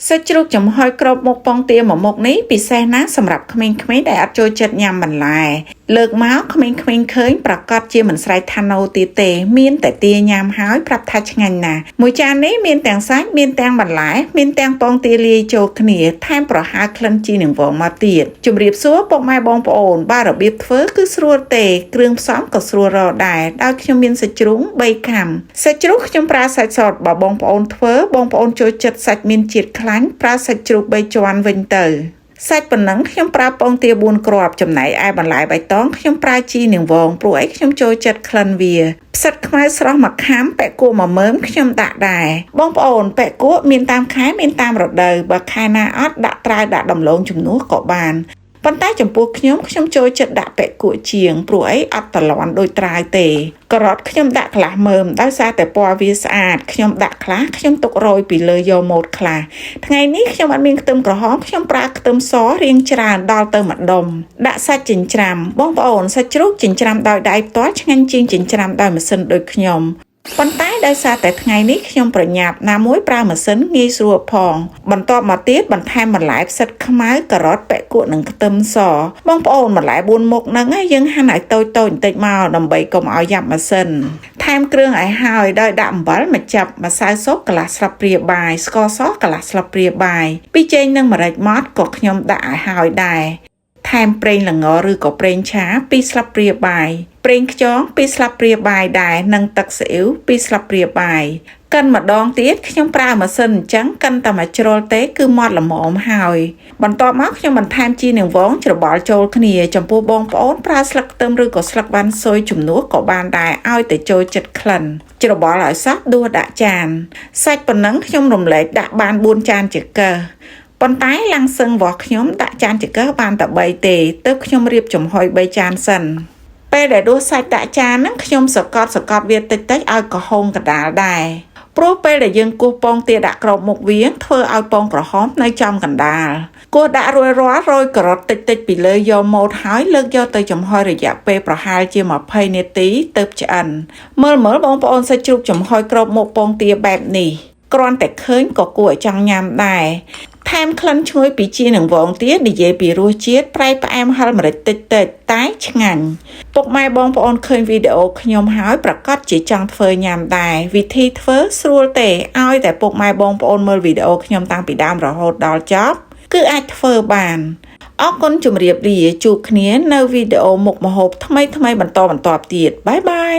សាច់ជ្រូកចំហុយគ្រាប់មុខពងទាមួយមុខនេះពិសេសណាស់សម្រាប់ក្មេងៗដែលអត់ចូលចិត្តញ៉ាំបន្លែលើកមកក្មេងៗឃើញប្រកាសជាមិនស្រែកថាណូទៀតទេមានតែទាញ៉ាំហើយប្រាប់ថាឆ្ងាញ់ណាស់មួយចាននេះមានទាំងសាច់មានទាំងបន្លែមានទាំងពងទាលាយចូលគ្នាថែមប្រហើរក្លិនជីនឹងវងមកទៀតជម្រាបសួរពុកម៉ែបងប្អូនបាទរបៀបធ្វើគឺស្រួលទេគ្រឿងផ្សំក៏ស្រួលរកដែរដោយខ្ញុំមានសាច់ជ្រូក3ខាំសាច់ជ្រូកខ្ញុំប្រើសាច់សតបើបងប្អូនធ្វើបងប្អូនចូលចិត្តសាច់មានជាតិខ្លាញ់ប្រើសាច់ជ្រូក3ជាន់វិញទៅសាច់ប៉ុណ្ណឹងខ្ញុំប្រើពងទា4គ្រាប់ចំណែកឯបន្លែបៃតងខ្ញុំប្រើជីនាងវងព្រោះអីខ្ញុំចូលចិត្តក្លិនវាផ្សិតខ្មៅស្រស់1ខាំពាក់គក់1មើមខ្ញុំដាក់ដែរបងប្អូនពាក់គក់មានតាមខែមានតាមរដូវបើខែណាអត់ដាក់ត្រាវដាក់ដំឡូងជំនួសក៏បានប៉ុន្តែចំពោះខ្ញុំចូលចិត្តដាក់ពាក់គក់ជាងព្រោះអីអត់តលន់ដូចត្រាវទេការ៉ុតខ្ញុំដាក់ខ្លះមើមដោយសារតែពណ៌វាស្អាតខ្ញុំដាក់ខ្លះខ្ញុំទុករយពីលើយកម៉ូតខ្លះថ្ងៃនេះខ្ញុំអត់មានខ្ទឹមក្រហមខ្ញុំប្រើខ្ទឹមសរាងច្រើនដល់ទៅម្ដុំដាក់សាច់ចិញ្ច្រាំបងប្អូនសាច់ជ្រូកចិញ្ច្រាំដោយដៃផ្ទាល់ឆ្ងាញ់ជាងចិញ្ច្រាំដោយម៉ាស៊ីនដូចខ្ញុំប៉ុន្តែដោយសារតែថ្ងៃនេះខ្ញុំប្រញាប់ណាមួយប្រើម៉ាស៊ីនងាយស្រួលផងបន្ទាប់មកទៀតបន្ថែមបន្លែផ្សិតខ្មៅការ៉ុតពាក់គក់និងខ្ទឹមសបងប្អូនបន្លែ4មុខហ្នឹងយើងហាន់ឲ្យតូចៗបន្តិចមកដើម្បីកុំឲ្យយ៉ាប់ម៉ាស៊ីនថែមគ្រឿងឲ្យហើយដោយដាក់អំបិលម្ចាប់ម្សៅស៊ុបកន្លះស្លាបព្រាបាយស្ករសកន្លះស្លាបព្រាបាយប៊ីចេងនិងម្រេចម៉ដ្ឋក៏ខ្ញុំដាក់ឲ្យហើយដែរថែមប្រេងល្ងឬក៏ប្រេងឆា2ស្លាបព្រាបាយប្រេងខ្យង2ស្លាបព្រាបាយដែរនិងទឹកស៊ីអ៊ីវ2ស្លាបព្រាបាយកិនម្ដងទៀតខ្ញុំប្រើម៉ាស៊ីនអញ្ចឹងកិនតែមួយជ្រុលទេគឺម៉ត់ល្មមហើយបន្ទាប់មកខ្ញុំបន្ថែមជីនាងវងច្របល់ចូលគ្នាចំពោះបងប្អូនប្រើស្លឹកខ្ទឹមឬក៏ស្លឹកវ៉ាន់ស៊ុយជំនួសក៏បានដែរឲ្យតែចូលចិត្តក្លិនច្របល់ឲ្យសោះដួសដាក់ចានសាច់ប៉ុណ្ណឹងខ្ញុំរំលែកដាក់បាន4ចានចង្កឹះប៉ុន្តែឡាំងសឹងរបស់ខ្ញុំដាក់ចានចង្កឹះបានតែ3ទេទើបខ្ញុំរៀបចំហុយ3ចានសិនពេលដែលដួសសាច់ដាក់ចានហ្នឹងខ្ញុំសកត់វាតិចៗឲ្យក្រហមកដាលដែរព្រោះពេលដែលយើងគោះពងទាដាក់ក្របមុខវាធ្វើឲ្យពងក្រហមនៅចំកណ្ដាលគោះដាក់រួចរាល់រយការ៉ុតតិចៗពីលើយកម៉ូតហើយលើកយកទៅចំហុយរយៈពេលប្រហែលជា20នាទីទើបឆ្អិនមើលបងប្អូនសាច់ជ្រូកចំហុយក្របមុខពងទាបែបនេះគ្រាន់តែឃើញក៏គួរឲ្យចង់ញ៉ាំដែរថែមក្លិនឈ្ងុយពីជីនាងវងទៀតនិយាយពីរសជាតិប្រៃផ្អែមហឹរម្រេចតិចៗតែឆ្ងាញ់ពុកម៉ែបងប្អូនឃើញវីដេអូខ្ញុំហើយប្រកាសជាចង់ធ្វើញ៉ាំដែរវិធីធ្វើស្រួលទេឲ្យតែពុកម៉ែបងប្អូនមើលវីដេអូខ្ញុំតាំងពីដើមរហូតដល់ចប់គឺអាចធ្វើបានអរគុណជម្រាបលាជួបគ្នានៅវីដេអូមុខម្ហូបថ្មីបន្តទៀតបាយបាយ